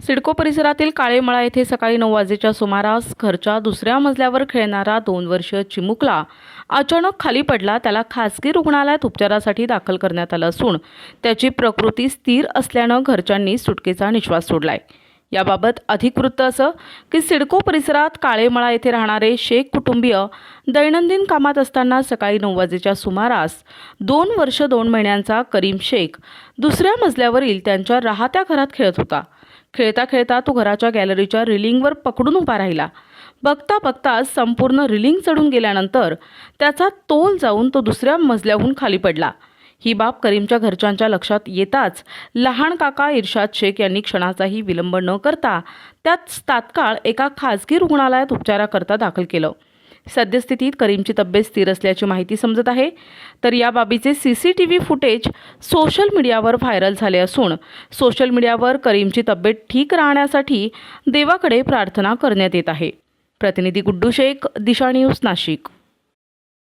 सिडको परिसरातील काळेमळा येथे सकाळी 9 वाजेच्या सुमारास घरच्या दुसऱ्या मजल्यावर खेळणारा 2 वर्षीय चिमुकला अचानक खाली पडला. त्याला खासगी रुग्णालयात उपचारासाठी दाखल करण्यात आलं असून त्याची प्रकृती स्थिर असल्यानं घरच्यांनी सुटकेचा निश्वास सोडलाय. याबाबत अधिक वृत्त असं की सिडको परिसरात काळेमळा येथे राहणारे शेख कुटुंबीय दैनंदिन कामात असताना सकाळी 9 वाजेच्या सुमारास 2 वर्ष 2 महिन्यांचा करीम शेख दुसऱ्या मजल्यावरील त्यांच्या राहत्या घरात खेळत होता. खेळता खेळता तो घराच्या गॅलरीच्या रिलिंगवर पकडून उभा राहिला. बघता बघता संपूर्ण रिलिंग चढून गेल्यानंतर त्याचा तोल जाऊन तो दुसऱ्या मजल्याहून खाली पडला. ही बाब करीमच्या घरच्यांच्या लक्षात येताच लहान काका इर्शाद शेख यांनी क्षणाचाही विलंब न करता त्यात तात्काळ एका खासगी रुग्णालयात उपचाराकरता दाखल केलं. सद्यस्थितीत करीमची तब्येत स्थिर असल्याची माहिती समजत आहे. तर या बाबीचे CCTV फुटेज सोशल मीडियावर व्हायरल झाले असून सोशल मीडियावर करीमची तब्येत ठीक राहण्यासाठी देवाकडे प्रार्थना करण्यात येत आहे. प्रतिनिधी गुड्डू शेख, दिशा न्यूज, नाशिक.